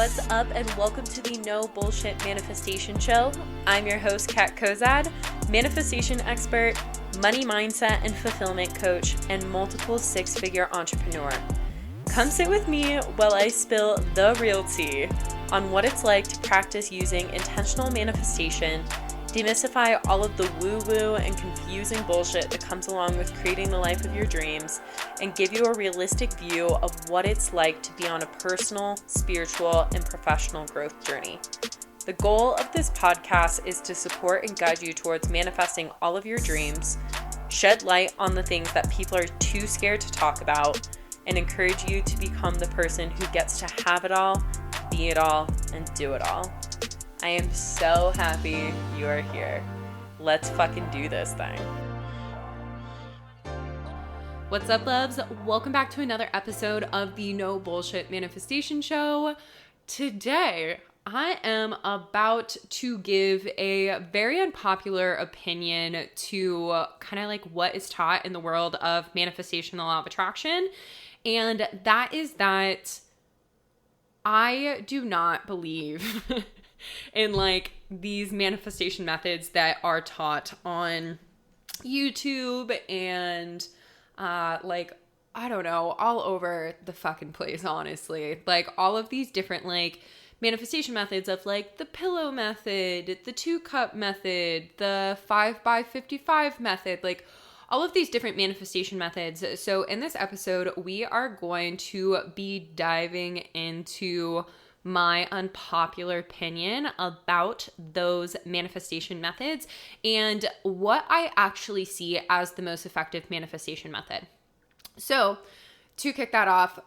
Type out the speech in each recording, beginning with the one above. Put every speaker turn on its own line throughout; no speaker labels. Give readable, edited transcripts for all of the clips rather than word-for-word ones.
what's up, and welcome to the No Bullshit Manifestation Show. I'm your host, Kat Kozad, manifestation expert, money mindset and fulfillment coach, and multiple six-figure entrepreneur. Come sit with me while I spill the real tea on what it's like to practice using intentional manifestation, demystify all of the woo-woo and confusing bullshit that comes along with creating the life of your dreams, and give you a realistic view of what it's like to be on a personal, spiritual, and professional growth journey. The goal of this podcast is to support and guide you towards manifesting all of your dreams, shed light on the things that people are too scared to talk about, and encourage you to become the person who gets to have it all, be it all, and do it all. I am so happy you are here. Let's fucking do this thing. What's up, loves? Welcome back to another episode of the No Bullshit Manifestation Show. Today, I am about to give a very unpopular opinion to kind of like what is taught in the world of manifestation and the law of attraction. And that is that I do not believe in like these manifestation methods that are taught on YouTube and like, I don't know, all over the fucking place, honestly. Like all of these different like manifestation methods of like the pillow method, the 2-cup method, the 5x55 method, like all of these different manifestation methods. So in this episode, we are going to be diving into my unpopular opinion about those manifestation methods and what I actually see as the most effective manifestation method. So to kick that off,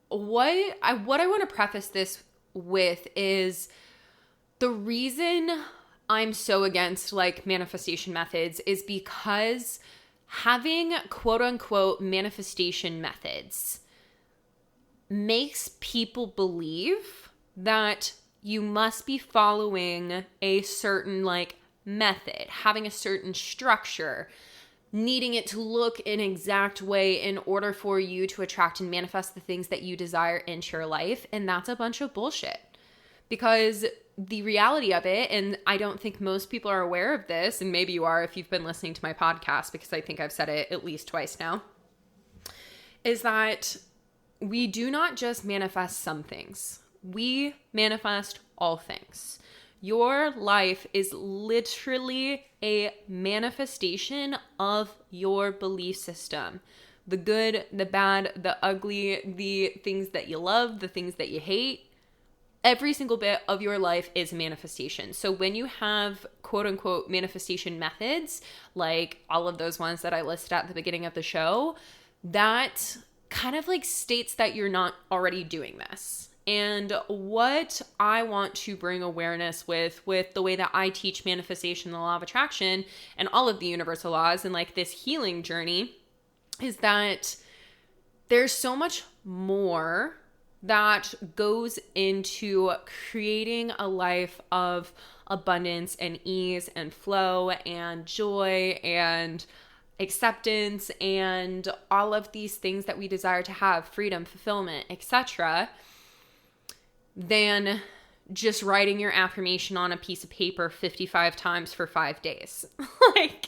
what I want to preface this with is the reason I'm so against like manifestation methods is because having quote unquote manifestation methods makes people believe that you must be following a certain like method, having a certain structure, needing it to look an exact way in order for you to attract and manifest the things that you desire into your life. And that's a bunch of bullshit, because the reality of it, and I don't think most people are aware of this, and maybe you are if you've been listening to my podcast, because I think I've said it at least twice now, is that we do not just manifest some things. We manifest all things. Your life is literally a manifestation of your belief system. The good, the bad, the ugly, the things that you love, the things that you hate. Every single bit of your life is a manifestation. So when you have quote unquote manifestation methods, like all of those ones that I listed at the beginning of the show, that kind of like states that you're not already doing this. And what I want to bring awareness with the way that I teach manifestation, the law of attraction, and all of the universal laws and like this healing journey is that there's so much more that goes into creating a life of abundance and ease and flow and joy and acceptance and all of these things that we desire to have, freedom, fulfillment, etc., than just writing your affirmation on a piece of paper 55 times for 5 days. Like,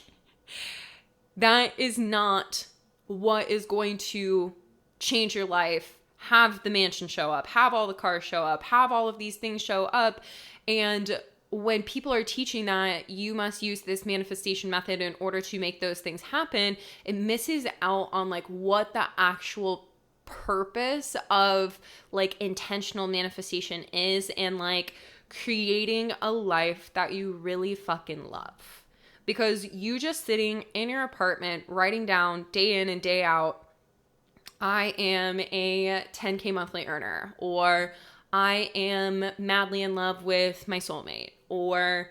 that is not what is going to change your life. Have the mansion show up, have all the cars show up, have all of these things show up. And when people are teaching that you must use this manifestation method in order to make those things happen, it misses out on like what the actual purpose of like intentional manifestation is, and like creating a life that you really fucking love. Because you just sitting in your apartment writing down day in and day out, I am a 10K monthly earner, or I am madly in love with my soulmate, or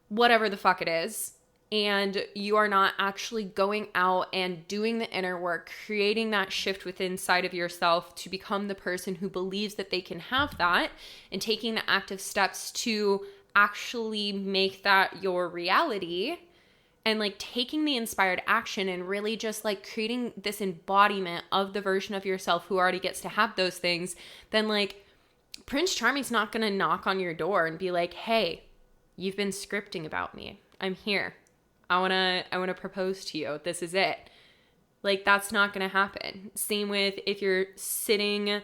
whatever the fuck it is, and you are not actually going out and doing the inner work, creating that shift within inside of yourself to become the person who believes that they can have that, and taking the active steps to actually make that your reality, and like taking the inspired action and really just like creating this embodiment of the version of yourself who already gets to have those things, then like Prince Charming's not going to knock on your door and be like, hey, you've been scripting about me. I'm here. I want to propose to you. This is it. Like, that's not going to happen. Same with if you're sitting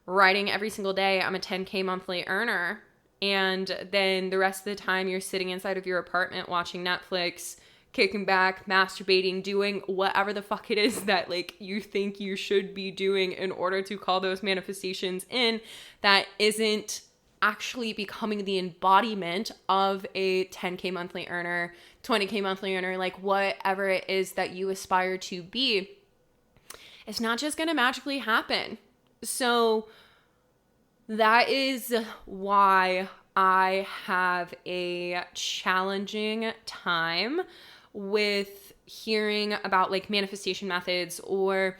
writing every single day, I'm a 10K monthly earner. And then the rest of the time you're sitting inside of your apartment watching Netflix, kicking back, masturbating, doing whatever the fuck it is that like you think you should be doing in order to call those manifestations in, that isn't actually becoming the embodiment of a 10K monthly earner, 20K monthly earner, like whatever it is that you aspire to be. It's not just going to magically happen. So that is why I have a challenging time with hearing about like manifestation methods or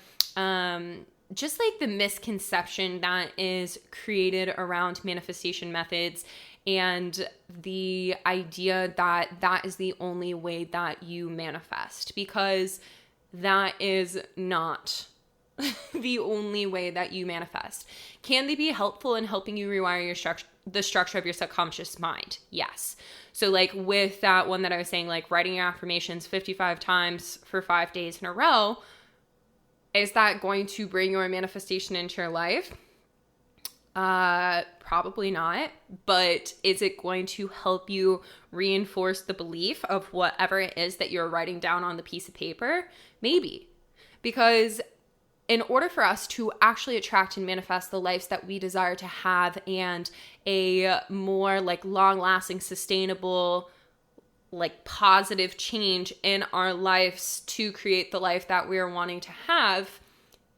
just like the misconception that is created around manifestation methods and the idea that that is the only way that you manifest, because that is not the only way that you manifest. Can they be helpful in helping you rewire your the structure of your subconscious mind? Yes. So like with that one that I was saying, like writing your affirmations 55 times for 5 days in a row, is that going to bring your manifestation into your life? Probably not. But is it going to help you reinforce the belief of whatever it is that you're writing down on the piece of paper? Maybe. Because in order for us to actually attract and manifest the lives that we desire to have and a more like long-lasting, sustainable, like positive change in our lives to create the life that we are wanting to have,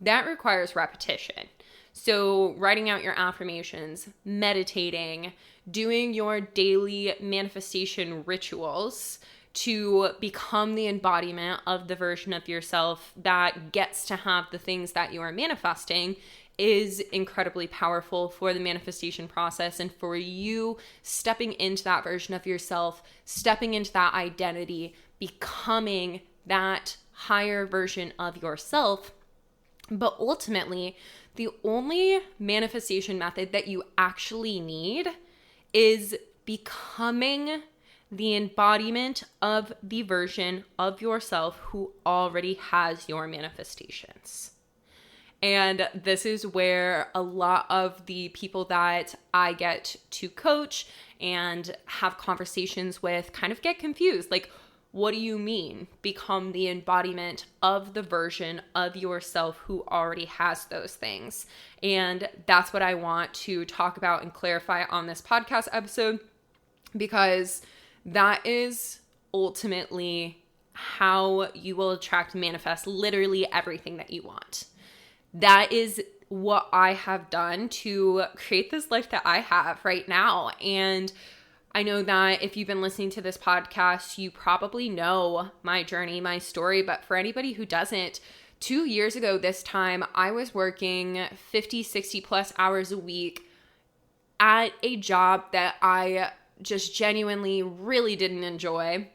that requires repetition. So writing out your affirmations, meditating, doing your daily manifestation rituals to become the embodiment of the version of yourself that gets to have the things that you are manifesting is incredibly powerful for the manifestation process and for you stepping into that version of yourself, stepping into that identity, becoming that higher version of yourself. But ultimately, the only manifestation method that you actually need is becoming the embodiment of the version of yourself who already has your manifestations. And this is where a lot of the people that I get to coach and have conversations with kind of get confused. Like, what do you mean become the embodiment of the version of yourself who already has those things? And that's what I want to talk about and clarify on this podcast episode, because that is ultimately how you will attract and manifest literally everything that you want. That is what I have done to create this life that I have right now. And I know that if you've been listening to this podcast, you probably know my journey, my story. But for anybody who doesn't, 2 years ago this time, I was working 50, 60 plus hours a week at a job that I just genuinely really didn't enjoy.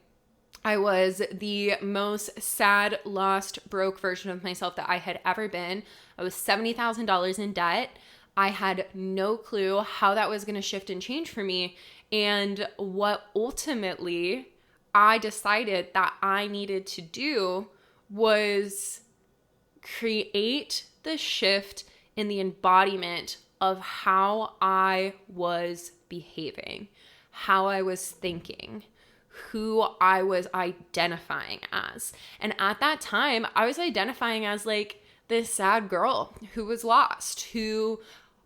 I was the most sad, lost, broke version of myself that I had ever been. I was $70,000 in debt. I had no clue how that was going to shift and change for me. And what ultimately I decided that I needed to do was create the shift in the embodiment of how I was behaving, how I was thinking, who I was identifying as. And at that time, I was identifying as like this sad girl who was lost, who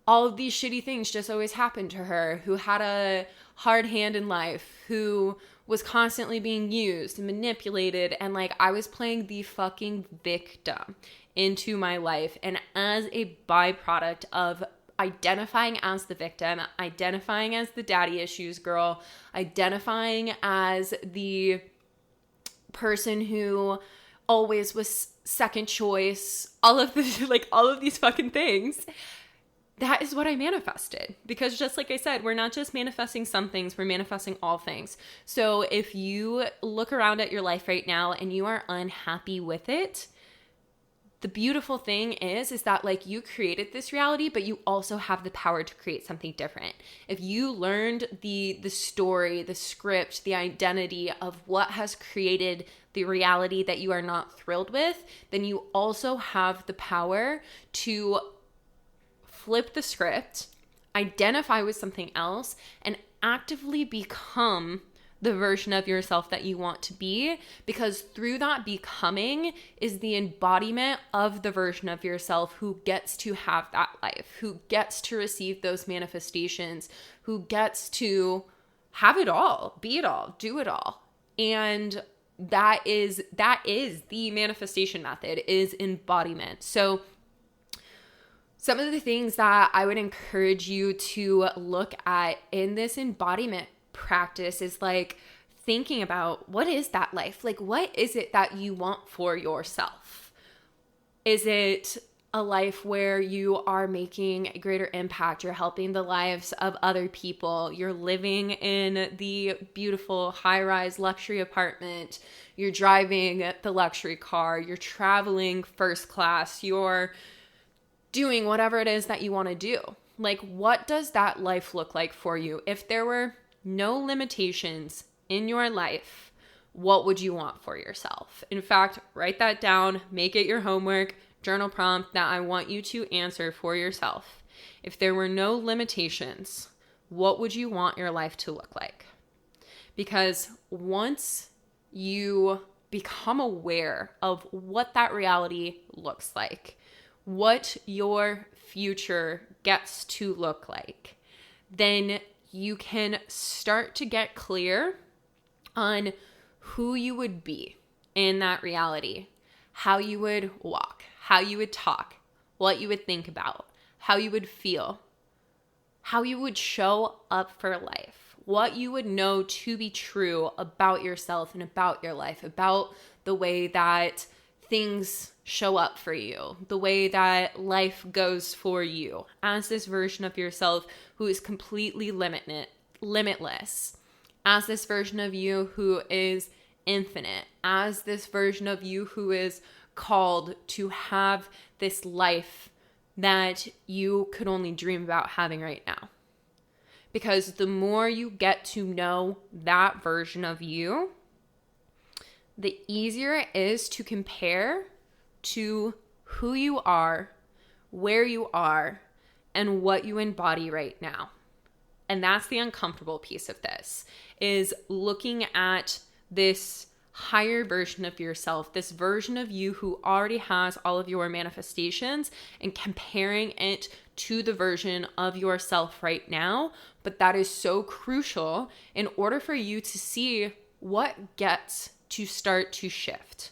all of these shitty things just always happened to her, who had a hard hand in life, who was constantly being used and manipulated. And like I was playing the fucking victim into my life. And as a byproduct of identifying as the victim, identifying as the daddy issues girl, identifying as the person who always was second choice, all of these fucking things, that is what I manifested. Because just like I said, we're not just manifesting some things, we're manifesting all things. So if you look around at your life right now and you are unhappy with it, the beautiful thing is that like you created this reality, but you also have the power to create something different. If you learned the story, the script, the identity of what has created the reality that you are not thrilled with, then you also have the power to flip the script, identify with something else, and actively become the version of yourself that you want to be, because through that becoming is the embodiment of the version of yourself who gets to have that life, who gets to receive those manifestations, who gets to have it all, be it all, do it all. And that is the manifestation method, is embodiment. So some of the things that I would encourage you to look at in this embodiment practice is like thinking about, what is that life? Like, what is it that you want for yourself? Is it a life where you are making a greater impact? You're helping the lives of other people. You're living in the beautiful high-rise luxury apartment. You're driving the luxury car. You're traveling first class. You're doing whatever it is that you want to do. Like, what does that life look like for you? If there were no limitations in your life, what would you want for yourself? In fact, write that down, make it your homework, journal prompt that I want you to answer for yourself. If there were no limitations, what would you want your life to look like? Because once you become aware of what that reality looks like, what your future gets to look like, then you can start to get clear on who you would be in that reality, how you would walk, how you would talk, what you would think about, how you would feel, how you would show up for life, what you would know to be true about yourself and about your life, about the way that things show up for you, the way that life goes for you as this version of yourself who is completely limitless, as this version of you who is infinite, as this version of you who is called to have this life that you could only dream about having right now. Because the more you get to know that version of you, the easier it is to compare to who you are, where you are, and what you embody right now. And that's the uncomfortable piece of this, is looking at this higher version of yourself, this version of you who already has all of your manifestations, and comparing it to the version of yourself right now. But that is so crucial in order for you to see what gets to start to shift,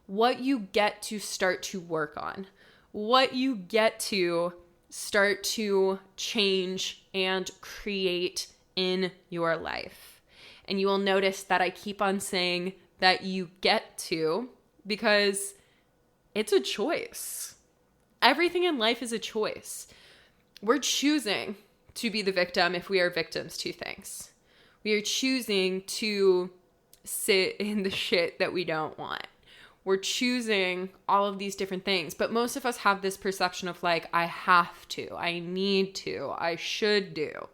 what you get to start to work on, what you get to start to change and create in your life. And you will notice that I keep on saying that you get to, because it's a choice. Everything in life is a choice. We're choosing to be the victim if we are victims to things. We are choosing to sit in the shit that we don't want. We're choosing all of these different things, but most of us have this perception of like, I have to, I need to, I should do.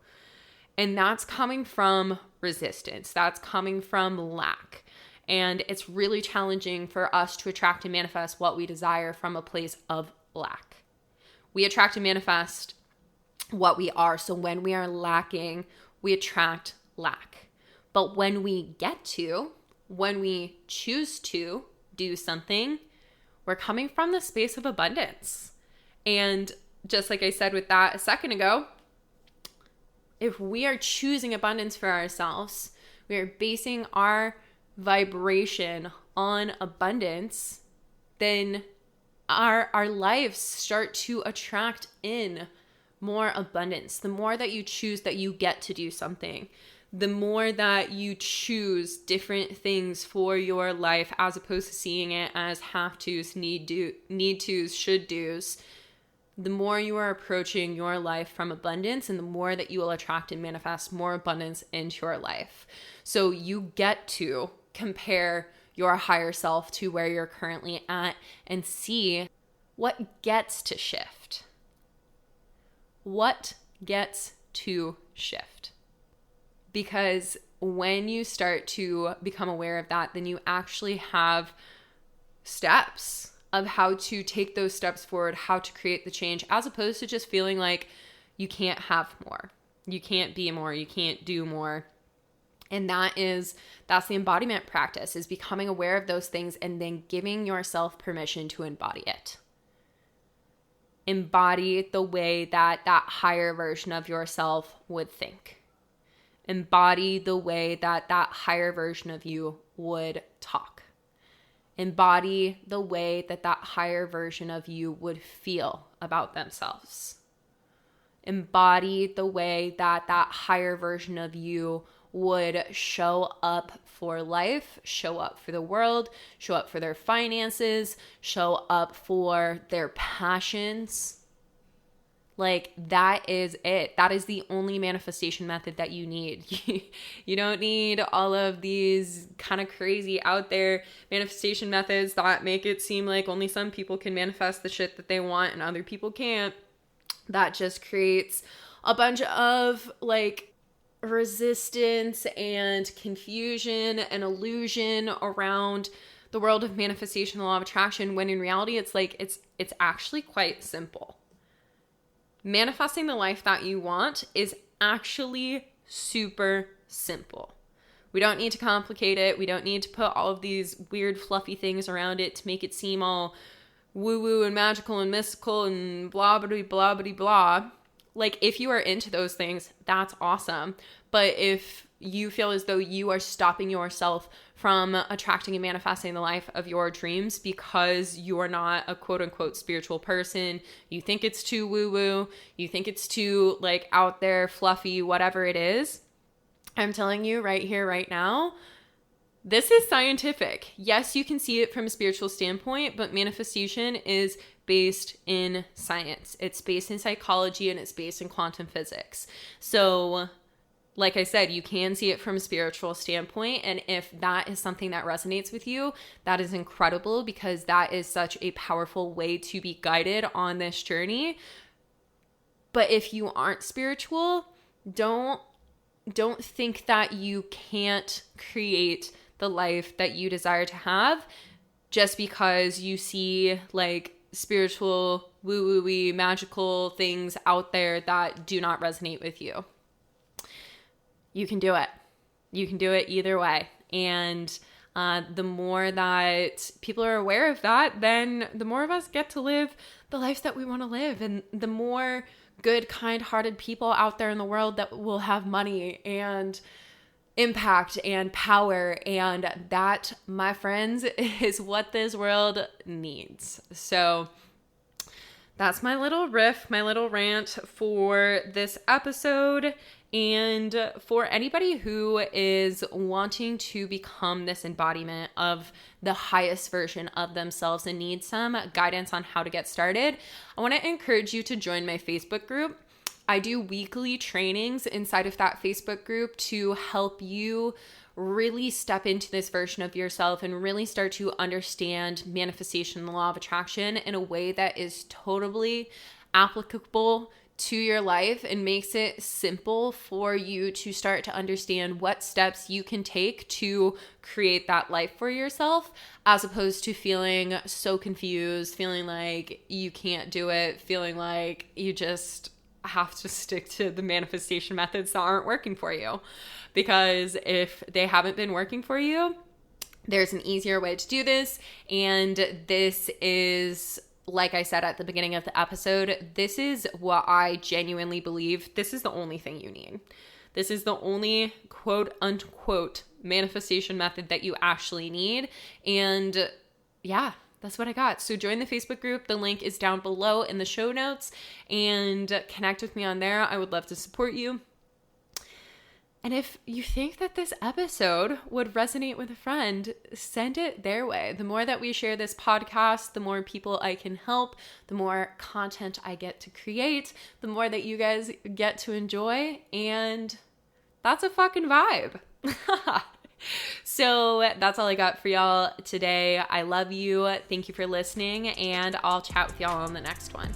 And that's coming from resistance. That's coming from lack. And it's really challenging for us to attract and manifest what we desire from a place of lack. We attract and manifest what we are. So when we are lacking, we attract lack. But when we when we choose to do something, we're coming from the space of abundance. And just like I said with that a second ago, if we are choosing abundance for ourselves, we are basing our vibration on abundance, then our lives start to attract in more abundance. The more that you choose that you get to do something, the more that you choose different things for your life as opposed to seeing it as have tos, need tos, should do's, the more you are approaching your life from abundance, and the more that you will attract and manifest more abundance into your life. So you get to compare your higher self to where you're currently at and see What gets to shift? What gets to shift? Because when you start to become aware of that, then you actually have steps of how to take those steps forward, how to create the change, as opposed to just feeling like you can't have more, you can't be more, you can't do more. And that's the embodiment practice, is becoming aware of those things and then giving yourself permission to embody it. Embody the way that higher version of yourself would think. Embody the way that higher version of you would talk. Embody the way that higher version of you would feel about themselves. Embody the way that higher version of you would show up for life, show up for the world, show up for their finances, show up for their passions. Like, that is it. That is the only manifestation method that you need. You don't need all of these kind of crazy out there manifestation methods that make it seem like only some people can manifest the shit that they want and other people can't. That just creates a bunch of like resistance and confusion and illusion around the world of manifestation, the law of attraction, when in reality it's like it's actually quite simple. Manifesting the life that you want is actually super simple. We don't need to complicate it. We don't need to put all of these weird fluffy things around it to make it seem all woo-woo and magical and mystical and blah-blah-blah-blah-blah. Like, if you are into those things, that's awesome. But if you feel as though you are stopping yourself from attracting and manifesting the life of your dreams because you are not a quote-unquote spiritual person, you think it's too woo-woo, you think it's too like out there, fluffy, whatever it is, I'm telling you right here, right now, this is scientific. Yes, you can see it from a spiritual standpoint, but manifestation is based in science. It's based in psychology and it's based in quantum physics. So, like I said, you can see it from a spiritual standpoint. And if that is something that resonates with you, that is incredible, because that is such a powerful way to be guided on this journey. But if you aren't spiritual, don't think that you can't create the life that you desire to have just because you see like spiritual, woo-woo-y, magical things out there that do not resonate with you. You can do it. You can do it either way. And the more that people are aware of that, then the more of us get to live the life that we want to live. And the more good, kind-hearted people out there in the world that will have money and impact and power. And that, my friends, is what this world needs. So that's my little riff, my little rant for this episode. And for anybody who is wanting to become this embodiment of the highest version of themselves and need some guidance on how to get started, I want to encourage you to join my Facebook group. I do weekly trainings inside of that Facebook group to help you really step into this version of yourself and really start to understand manifestation, the law of attraction, in a way that is totally applicable to your life and makes it simple for you to start to understand what steps you can take to create that life for yourself, as opposed to feeling so confused, feeling like you can't do it, feeling like you just have to stick to the manifestation methods that aren't working for you. Because if they haven't been working for you, there's an easier way to do this. And this is, like I said at the beginning of the episode, this is what I genuinely believe. This is the only thing you need. This is the only quote unquote manifestation method that you actually need. And yeah, that's what I got. So join the Facebook group. The link is down below in the show notes, and connect with me on there. I would love to support you. And if you think that this episode would resonate with a friend, send it their way. The more that we share this podcast, the more people I can help, the more content I get to create, the more that you guys get to enjoy. And that's a fucking vibe. So that's all I got for y'all today. I love you. Thank you for listening, and I'll chat with y'all on the next one.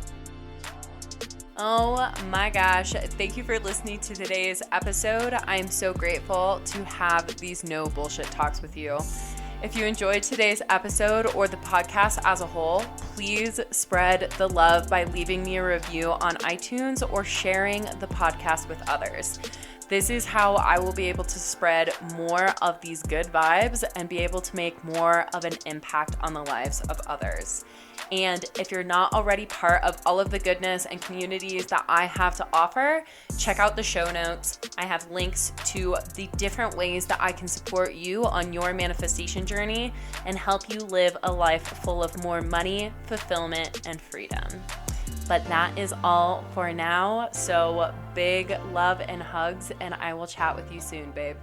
Oh my gosh, thank you for listening to today's episode. I am so grateful to have these no bullshit talks with you. If you enjoyed today's episode or the podcast as a whole, please spread the love by leaving me a review on iTunes or sharing the podcast with others. This is how I will be able to spread more of these good vibes and be able to make more of an impact on the lives of others. And if you're not already part of all of the goodness and communities that I have to offer, check out the show notes. I have links to the different ways that I can support you on your manifestation journey and help you live a life full of more money, fulfillment, and freedom. But that is all for now. So big love and hugs, and I will chat with you soon, babe.